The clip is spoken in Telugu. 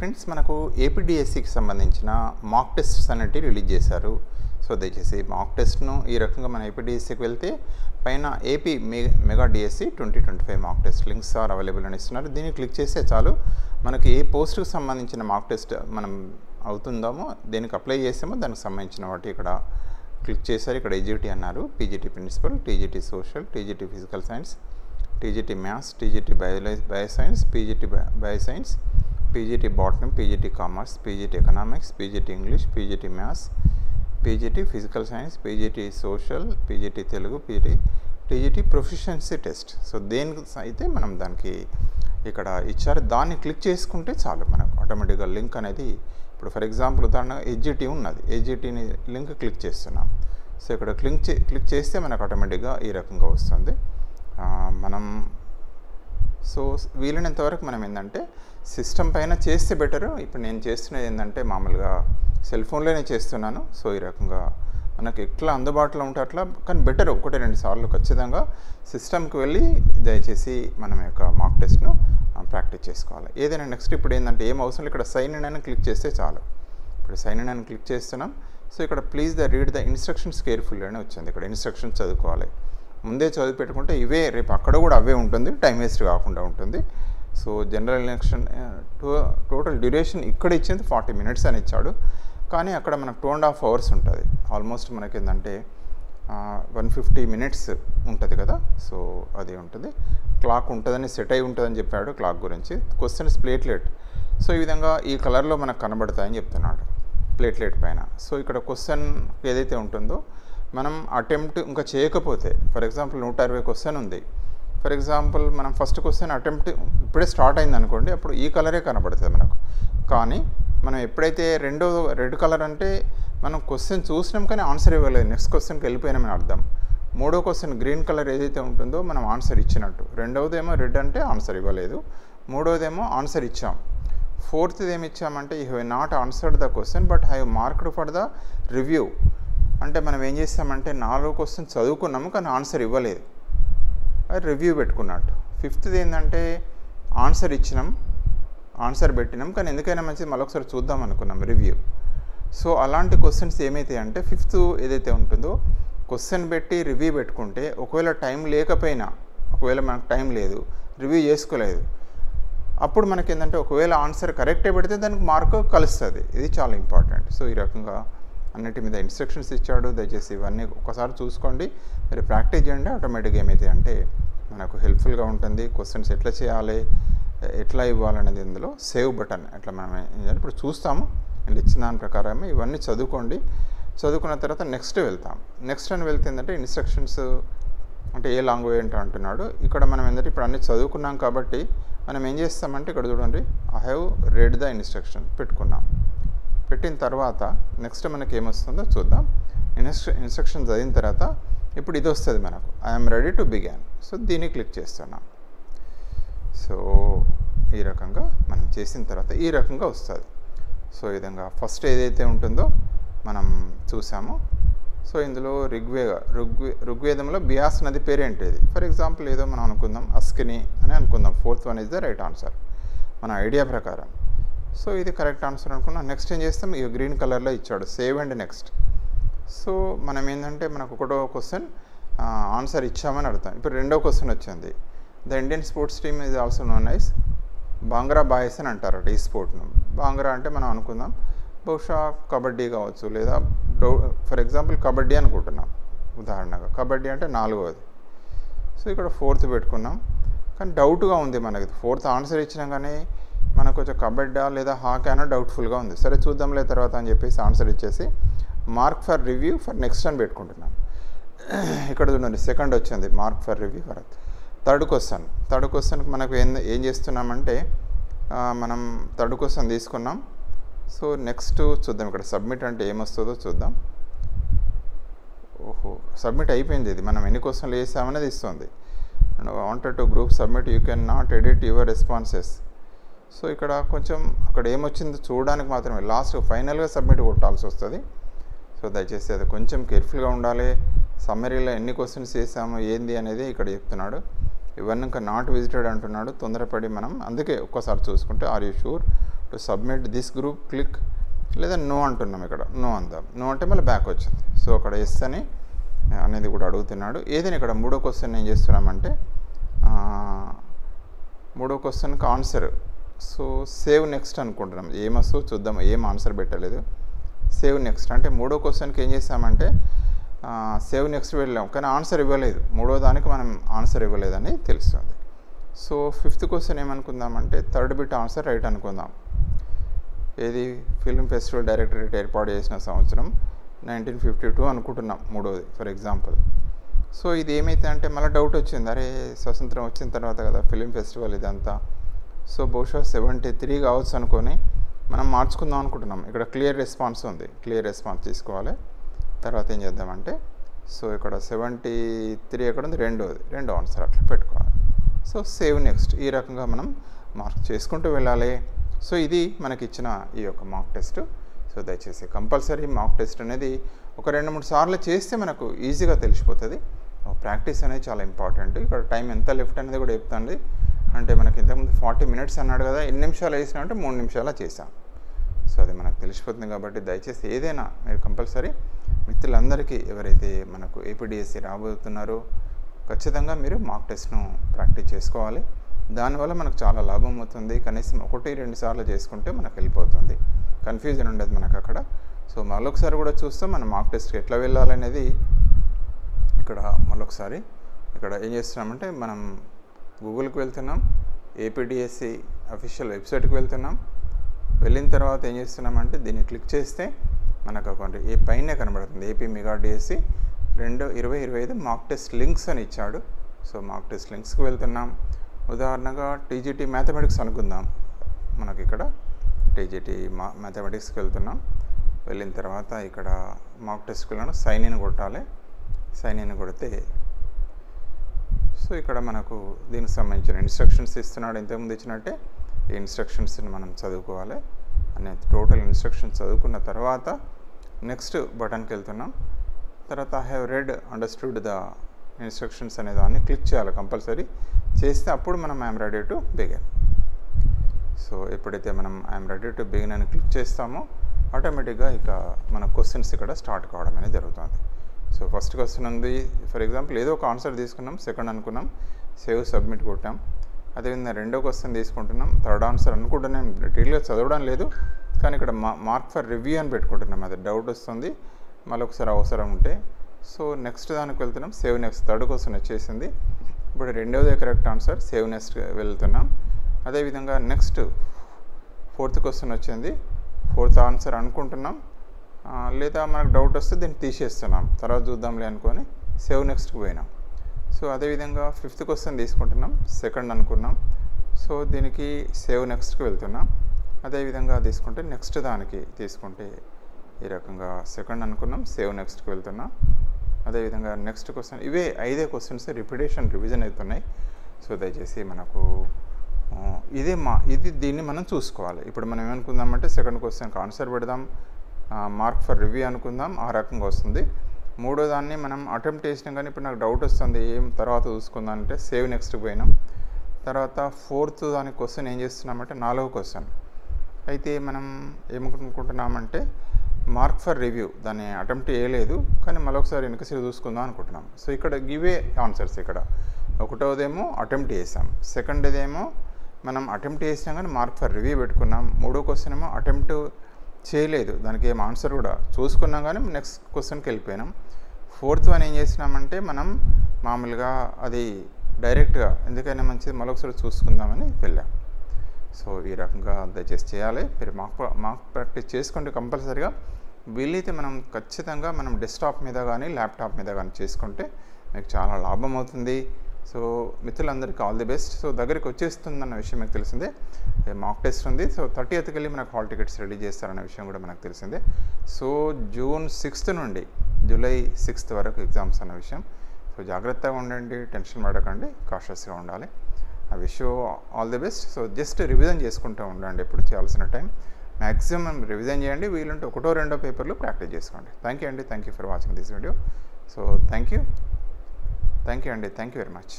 ఫ్రెండ్స్, మనకు ఏపీడిఎస్సికి సంబంధించిన మాక్ టెస్ట్స్ అనేటివి రిలీజ్ చేశారు. సో దయచేసి మాక్ టెస్ట్ను ఈ రకంగా మన ఏపీడిఎస్సికి వెళ్తే పైన AP mega DSC 2025 mock test links are available అని ఇస్తున్నారు. దీన్ని క్లిక్ చేస్తే చాలు మనకి ఏ పోస్ట్కి సంబంధించిన మాక్ టెస్ట్ మనం అవుతుందామో దేనికి అప్లై చేసామో దానికి సంబంధించిన వాటి ఇక్కడ క్లిక్ చేశారు. ఇక్కడ ఏజీటీ అన్నారు, PGT principal, TGT social, TGT physical science, TGT maths, TGT bioscience, PGT bioscience, PGT botany, PGT commerce, PGT economics, PGT English, PGT maths, PGT physical science, PGT social, PGT Telugu, TGT proficiency test. So దేనికి అయితే మనం దానికి ఇక్కడ ఇచ్చారు, దాన్ని క్లిక్ చేసుకుంటే చాలు మనకు ఆటోమేటిక్గా లింక్ అనేది. ఇప్పుడు ఫర్ ఎగ్జాంపుల్ ఉదాహరణగా హెచ్జిటి ఉన్నది, హెచ్జిటిని లింక్ క్లిక్ చేస్తున్నాం. సో ఇక్కడ క్లిక్ చేస్తే మనకు ఆటోమేటిక్గా ఈ రకంగా వస్తుంది. మనం సో వీలైనంత వరకు మనం ఏంటంటే సిస్టమ్ పైన చేస్తే బెటరు. ఇప్పుడు నేను చేస్తున్నది ఏంటంటే మామూలుగా సెల్ ఫోన్లోనే చేస్తున్నాను. సో ఈ రకంగా మనకు ఎట్లా అందుబాటులో ఉంటే అట్లా, కానీ బెటర్ 1-2 సార్లు ఖచ్చితంగా సిస్టమ్కి వెళ్ళి దయచేసి మనం యొక్క మాక్ టెస్ట్ను ప్రాక్టీస్ చేసుకోవాలి. ఏదైనా నెక్స్ట్ ఇప్పుడు ఏంటంటే ఏం అవసరం ఇక్కడ సైన్ ఇన్ అని క్లిక్ చేస్తే చాలు. ఇప్పుడు సైన్ ఇన్ అని క్లిక్ చేస్తున్నాం. సో ఇక్కడ please read the instructions carefully అని వచ్చింది. ఇక్కడ ఇన్స్ట్రక్షన్స్ చదువుకోవాలి. ముందే చదివి పెట్టుకుంటే ఇవే రేపు అక్కడ కూడా అవే ఉంటుంది, టైం వేస్ట్ కాకుండా ఉంటుంది. So general election total duration ఇక్కడ ఇచ్చింది 40 minutes అని ఇచ్చాడు, కానీ అక్కడ మనకు 2.5 hours ఉంటుంది. ఆల్మోస్ట్ మనకి ఏంటంటే 150 minutes ఉంటుంది కదా. సో అది ఉంటుంది, క్లాక్ ఉంటుందని సెట్ అయి ఉంటుందని చెప్పాడు క్లాక్ గురించి. Questions platelet. సో ఈ విధంగా ఈ కలర్లో మనకు కనబడతాయని చెప్తున్నాడు ప్లేట్లెట్ పైన. సో ఇక్కడ క్వశ్చన్ ఏదైతే ఉంటుందో మనం అటెంప్ట్ ఇంకా చేయకపోతే, ఫర్ ఎగ్జాంపుల్ 120 క్వశ్చన్ ఉంది. ఫర్ ఎగ్జాంపుల్ మనం ఫస్ట్ క్వశ్చన్ అటెంప్ట్ ఇప్పుడే స్టార్ట్ అయింది అనుకోండి, అప్పుడు ఈ కలరే కనబడుతుంది మనకు. కానీ మనం ఎప్పుడైతే రెడ్ కలర్ అంటే మనం క్వశ్చన్ చూసినాం కానీ ఆన్సర్ ఇవ్వలేదు, నెక్స్ట్ క్వశ్చన్కి వెళ్ళిపోయినామని అర్థం. మూడో క్వశ్చన్ గ్రీన్ కలర్ ఏదైతే ఉంటుందో మనం ఆన్సర్ ఇచ్చినట్టు. రెండవదేమో రెడ్ అంటే ఆన్సర్ ఇవ్వలేదు, మూడవదేమో ఆన్సర్ ఇచ్చాం. ఫోర్త్ది ఏమి ఇచ్చామంటే you have not answered the question but have marked for the review. అంటే మనం ఏం చేస్తామంటే 4 క్వశ్చన్ చదువుకున్నాము కానీ ఆన్సర్ ఇవ్వలేదు, అది రివ్యూ పెట్టుకున్నట్టు. ఫిఫ్త్ది ఏంటంటే ఆన్సర్ ఇచ్చినాం, ఆన్సర్ పెట్టినాం కానీ ఎందుకైనా మంచిది మరొకసారి చూద్దాం అనుకున్నాం, రివ్యూ. సో అలాంటి క్వశ్చన్స్ ఏమైతాయి అంటే ఫిఫ్త్ ఏదైతే ఉంటుందో క్వశ్చన్ పెట్టి రివ్యూ పెట్టుకుంటే ఒకవేళ టైం లేకపోయినా, ఒకవేళ మనకు టైం లేదు, రివ్యూ చేసుకోలేదు, అప్పుడు మనకి ఏంటంటే ఒకవేళ ఆన్సర్ కరెక్టే పెడితే దానికి మార్క్ కలుస్తుంది. ఇది చాలా ఇంపార్టెంట్. సో ఈ రకంగా అన్నిటి మీద ఇన్స్ట్రక్షన్స్ ఇచ్చాడు. దయచేసి ఇవన్నీ ఒకసారి చూసుకోండి, మీరు ప్రాక్టీస్ చేయండి. ఆటోమేటిక్గా ఏమైతే అంటే మనకు హెల్ప్ఫుల్గా ఉంటుంది. క్వశ్చన్స్ ఎట్లా చేయాలి, ఎట్లా ఇవ్వాలనేది ఇందులో సేవ్ బటన్ ఎట్లా మనం ఇప్పుడు చూస్తాము. అండ్ ఇచ్చిన దాని ప్రకారమే ఇవన్నీ చదువుకోండి. చదువుకున్న తర్వాత నెక్స్ట్ వెళ్తాం. నెక్స్ట్ అని వెళ్తే ఏంటంటే ఇన్స్ట్రక్షన్స్ అంటే ఏ లాంగ్వేజ్ అంటున్నాడు. ఇక్కడ మనం ఏంటంటే ఇప్పుడు అన్నీ చదువుకున్నాం కాబట్టి మనం ఏం చేస్తామంటే ఇక్కడ చూడండి, I have read the instruction పెట్టుకున్నాం. పెట్టిన తర్వాత నెక్స్ట్ మనకి ఏమొస్తుందో చూద్దాం. ఇన్స్ట్రక్షన్ చదివిన తర్వాత ఇప్పుడు ఇది వస్తుంది మనకు, I'm ready to began. So దీన్ని క్లిక్ చేస్తున్నాం. సో ఈ రకంగా మనం చేసిన తర్వాత ఈ రకంగా వస్తుంది. సో ఈ విధంగా ఫస్ట్ ఏదైతే ఉంటుందో మనం చూసామో. సో ఇందులో ఋగ్వేదంలో బియాస్ నది పేరేంటిది. ఫర్ ఎగ్జాంపుల్ ఏదో మనం అనుకుందాం అస్కిని అని అనుకుందాం. 4th one is the right answer మన ఐడియా ప్రకారం. సో ఇది కరెక్ట్ ఆన్సర్ అనుకున్నాం. నెక్స్ట్ ఏం చేస్తాం, ఈ గ్రీన్ కలర్లో ఇచ్చాడు సేవ్ అండ్ నెక్స్ట్. సో మనం ఏంటంటే మనకు ఒకటో క్వశ్చన్ ఆన్సర్ ఇచ్చామని అర్థం. ఇప్పుడు రెండో క్వశ్చన్ వచ్చింది, the Indian sports team is also known as bhangra boys అని అంటారట ఈ స్పోర్ట్ను. బాంగ్రా అంటే మనం అనుకుందాం బహుశా కబడ్డీ కావచ్చు, లేదా ఫర్ ఎగ్జాంపుల్ కబడ్డీ అనుకుంటున్నాం ఉదాహరణగా. కబడ్డీ అంటే 4వది. సో ఇక్కడ 4th పెట్టుకున్నాం, కానీ డౌట్గా ఉంది మనకి. 4th ఆన్సర్ ఇచ్చినా కానీ మనకు కొంచెం కబడ్డా లేదా హాకీ అన్న డౌట్ఫుల్గా ఉంది. సరే చూద్దాంలే తర్వాత అని చెప్పేసి ఆన్సర్ ఇచ్చేసి mark for review for next అని పెట్టుకుంటున్నాం. ఇక్కడ చూడండి సెకండ్ వచ్చింది, mark for review for third క్వశ్చన్కి మనకు ఏం చేస్తున్నామంటే మనం థర్డ్ క్వశ్చన్ తీసుకున్నాం. సో నెక్స్ట్ చూద్దాం, ఇక్కడ సబ్మిట్ అంటే ఏమొస్తుందో చూద్దాం. ఓహో, సబ్మిట్ అయిపోయింది. ఇది మనం ఎన్ని క్వశ్చన్లు వేసామనేది ఇస్తుంది. Wanted to group submit, you can not edit your responses. So ఇక్కడ కొంచెం అక్కడ ఏమొచ్చిందో చూడడానికి మాత్రమే, లాస్ట్ ఫైనల్గా సబ్మిట్ కొట్టాల్సి వస్తుంది. సో దయచేసి అది కొంచెం కేర్ఫుల్గా ఉండాలి. సమ్మరీలో ఎన్ని క్వశ్చన్స్ చేసాము ఏంది అనేది ఇక్కడ చెప్తున్నాడు. ఇవన్నీ ఇంకా నాట్ విజిటెడ్ అంటున్నాడు. తొందరపడి మనం అందుకే ఒక్కసారి చూసుకుంటే are you sure to submit this group click, లేదా నో అంటున్నాం. ఇక్కడ నో అందాం. నో అంటే మళ్ళీ బ్యాక్ వచ్చింది. సో అక్కడ ఎస్ అని అనేది కూడా అడుగుతున్నాడు. ఏదైనా ఇక్కడ మూడో క్వశ్చన్ ఏం చేస్తున్నామంటే మూడో క్వశ్చన్కి ఆన్సర్. సో సేవ్ నెక్స్ట్ అనుకుంటున్నాం. ఏమొస్తూ చూద్దాం. ఏం ఆన్సర్ పెట్టలేదు. సేవ్ నెక్స్ట్ అంటే మూడో క్వశ్చన్కి ఏం చేసామంటే సేవ్ నెక్స్ట్ వెళ్ళాం, కానీ ఆన్సర్ ఇవ్వలేదు. మూడో దానికి మనం ఆన్సర్ ఇవ్వలేదని తెలుస్తుంది. సో ఫిఫ్త్ క్వశ్చన్ ఏమనుకుందామంటే థర్డ్ బిట్ ఆన్సర్ రైట్ అనుకుందాం. ఏది ఫిల్మ్ ఫెస్టివల్ డైరెక్టరేట్ ఏర్పాటు చేసిన సంవత్సరం 1952 అనుకుంటున్నాం మూడోది ఫర్ ఎగ్జాంపుల్. సో ఇది ఏమైతే అంటే మళ్ళీ డౌట్ వచ్చింది, అరే స్వతంత్రం వచ్చిన తర్వాత కదా ఫిలిం ఫెస్టివల్ ఇదంతా, సో బహుశా 73 కావచ్చు అనుకొని మనం మార్చుకుందాం అనుకుంటున్నాం. ఇక్కడ క్లియర్ రెస్పాన్స్ ఉంది, క్లియర్ రెస్పాన్స్ తీసుకోవాలి. తర్వాత ఏం చేద్దామంటే సో ఇక్కడ 73 ఎక్కడ ఉంది, రెండో ఆన్సర్ అట్లా పెట్టుకోవాలి. సో సేవ్ నెక్స్ట్ ఈ రకంగా మనం మార్క్ చేసుకుంటూ వెళ్ళాలి. సో ఇది మనకి ఇచ్చిన ఈ యొక్క మాక్ టెస్ట్. సో దయచేసి కంపల్సరీ మాక్ టెస్ట్ అనేది ఒక 2-3 సార్లు చేస్తే మనకు ఈజీగా తెలిసిపోతుంది. ప్రాక్టీస్ అనేది చాలా ఇంపార్టెంట్. ఇక్కడ టైం ఎంత లెఫ్ట్ అనేది కూడా చెప్తాండి. అంటే మనకి ఇంతకుముందు 40 మినిట్స్ అన్నాడు కదా, ఎన్ని నిమిషాలు వేసినా అంటే 3 నిమిషాలు చేసాం. సో అది మనకు తెలిసిపోతుంది. కాబట్టి దయచేసి ఏదైనా మీరు కంపల్సరీ మిత్రులందరికీ ఎవరైతే మనకు ఏపీడిఎస్సి రాబోతున్నారో ఖచ్చితంగా మీరు మాక్ టెస్ట్ను ప్రాక్టీస్ చేసుకోవాలి. దానివల్ల మనకు చాలా లాభం అవుతుంది. కనీసం 1-2 సార్లు చేసుకుంటే మనకు వెళ్ళిపోతుంది, కన్ఫ్యూజన్ ఉండదు మనకు అక్కడ. సో మరొకసారి కూడా చూస్తాం మనం మాక్ టెస్ట్కి ఎట్లా వెళ్ళాలనేది. ఇక్కడ మరొకసారి ఇక్కడ ఏం చేస్తున్నామంటే మనం గూగుల్కి వెళ్తున్నాం, ఏపీడిఎస్సి అఫీషియల్ వెబ్సైట్కి వెళ్తున్నాం. వెళ్ళిన తర్వాత ఏం చేస్తున్నామంటే దీన్ని క్లిక్ చేస్తే మనకు అకౌంట్ ఏ పైనే కనబడుతుంది AP mega DSC 2025 mock test links అని ఇచ్చాడు. సో మాక్ టెస్ట్ లింక్స్కి వెళ్తున్నాం. ఉదాహరణగా టీజీటీ మ్యాథమెటిక్స్ అనుకుందాం. మనకి ఇక్కడ టీజీటీ మ్యాథమెటిక్స్కి వెళ్తున్నాం. వెళ్ళిన తర్వాత ఇక్కడ మాక్ టెస్ట్కి వెళ్ళాను, సైన్ ఇన్ కొట్టాలి. సైన్ ఇన్ కొడితే సో ఇక్కడ మనకు దీనికి సంబంధించిన ఇన్స్ట్రక్షన్స్ ఇస్తున్నాడు. ఇంతకుముందు ఇచ్చినట్టే ఈ ఇన్స్ట్రక్షన్స్ని మనం చదువుకోవాలి. అనే టోటల్ ఇన్స్ట్రక్షన్స్ చదువుకున్న తర్వాత నెక్స్ట్ బటన్కి వెళ్తున్నాం. తర్వాత I have read understood the instructions అనే దాన్ని క్లిక్ చేయాలి. కంపల్సరీ చేస్తే అప్పుడు మనం I'm ready to begin. So ఎప్పుడైతే మనం ఐఎమ్ రెడీ టు బిగిన్ అని క్లిక్ చేస్తామో ఆటోమేటిక్గా ఇక మన క్వశ్చన్స్ ఇక్కడ స్టార్ట్ కావడం అనేది జరుగుతుంది. సో ఫస్ట్ క్వశ్చన్ ఉంది, ఫర్ ఎగ్జాంపుల్ ఏదో ఒక ఆన్సర్ తీసుకున్నాం, సెకండ్ అనుకున్నాం, సేవ్ సబ్మిట్ కొట్టాం. అదేవిధంగా రెండో క్వశ్చన్ తీసుకుంటున్నాం, థర్డ్ ఆన్సర్ అనుకుంటున్నాం. డీటెయిల్గా చదవడం లేదు, కానీ ఇక్కడ మార్క్ ఫర్ రివ్యూ అని పెట్టుకుంటున్నాం. అది డౌట్ వస్తుంది, మళ్ళీ ఒకసారి అవసరం ఉంటే. సో నెక్స్ట్ దానికి వెళ్తున్నాం, సేవ్ నెక్స్ట్. థర్డ్ క్వశ్చన్ వచ్చేసింది. ఇప్పుడు రెండవదే కరెక్ట్ ఆన్సర్, సేవ్ నెక్స్ట్ వెళ్తున్నాం. అదేవిధంగా నెక్స్ట్ ఫోర్త్ క్వశ్చన్ వచ్చింది, ఫోర్త్ ఆన్సర్ అనుకుంటున్నాం, లేదా మనకు డౌట్ వస్తే దీన్ని తీసేస్తున్నాం, తర్వాత చూద్దాంలే అనుకొని సేవ్ నెక్స్ట్కి పోయినాం. సో అదేవిధంగా ఫిఫ్త్ క్వశ్చన్ తీసుకుంటున్నాం, సెకండ్ అనుకున్నాం. సో దీనికి సేవ్ నెక్స్ట్కి వెళ్తున్నాం. అదేవిధంగా తీసుకుంటే నెక్స్ట్ దానికి తీసుకుంటే ఈ రకంగా సెకండ్ అనుకున్నాం, సేవ్ నెక్స్ట్కి వెళ్తున్నాం. అదేవిధంగా నెక్స్ట్ క్వశ్చన్, ఇవే 5 క్వశ్చన్స్ రివిజన్ అవుతున్నాయి. సో దయచేసి మనకు దీన్ని మనం చూసుకోవాలి. ఇప్పుడు మనం ఏమనుకుందామంటే సెకండ్ క్వశ్చన్కి ఆన్సర్ పెడదాం, మార్క్ ఫర్ రివ్యూ అనుకుందాం, ఆ రకంగా వస్తుంది. మూడో దాన్ని మనం అటెంప్ట్ చేసినాం, కానీ ఇప్పుడు నాకు డౌట్ వస్తుంది ఏం తర్వాత చూసుకుందాం అంటే సేవ్ నెక్స్ట్కి పోయినాం. తర్వాత ఫోర్త్ దాని క్వశ్చన్ ఏం చేస్తున్నామంటే 4వ క్వశ్చన్ అయితే మనం ఏమనుకుంటున్నామంటే మార్క్ ఫర్ రివ్యూ, దాన్ని అటెంప్ట్ చేయలేదు, కానీ మరొకసారి వెనకసారి చూసుకుందాం అనుకుంటున్నాం. సో ఇక్కడ గివే ఆన్సర్స్. ఇక్కడ ఒకటోదేమో అటెంప్ట్ చేసాం, సెకండ్దేమో మనం అటెంప్ట్ చేసినాం కానీ మార్క్ ఫర్ రివ్యూ పెట్టుకున్నాం. మూడో క్వశ్చన్ ఏమో అటెంప్ట్ చేయలేదు, దానికి ఏం ఆన్సర్ కూడా చూసుకున్నాం కానీ నెక్స్ట్ క్వశ్చన్కి వెళ్ళిపోయినాం. ఫోర్త్ వన్ ఏం చేసినామంటే మనం మామూలుగా అది డైరెక్ట్గా ఎందుకైనా మంచిది మరొకసారి చూసుకుందామని వెళ్ళాం. సో ఈ రకంగా దయచేసి చేయాలి. మీరు మాక్ ప్రాక్టీస్ చేసుకుంటే కంపల్సరీగా వీలైతే మనం ఖచ్చితంగా మనం డెస్క్టాప్ మీద కానీ ల్యాప్టాప్ మీద కానీ చేసుకుంటే మీకు చాలా లాభం అవుతుంది. సో మిత్రులందరికీ ఆల్ ది బెస్ట్. సో దగ్గరికి వచ్చేస్తుందన్న విషయం మీకు తెలిసిందే. మాక్ టెస్ట్ ఉంది. సో 30th వెళ్ళి మనకు హాల్ టికెట్స్ రిలీజ్ చేస్తారన్న విషయం కూడా మనకు తెలిసిందే. సో జూన్ 6th నుండి జూలై 6th వరకు ఎగ్జామ్స్ అన్న విషయం. సో జాగ్రత్తగా ఉండండి, టెన్షన్ పడకండి, కాషియస్గా ఉండాలి. I wish you all the best. So just revision చేసుకుంటూ ఉండండి, ఎప్పుడు చేయాల్సిన టైం మ్యాక్సిమం రివిజన్ చేయండి. వీలుంటే 1-2 పేపర్లు ప్రాక్టీస్ చేసుకోండి. థ్యాంక్ యూ అండి, thank you for watching this video. So thank you అండి, థ్యాంక్ యూ వెరీ మచ్.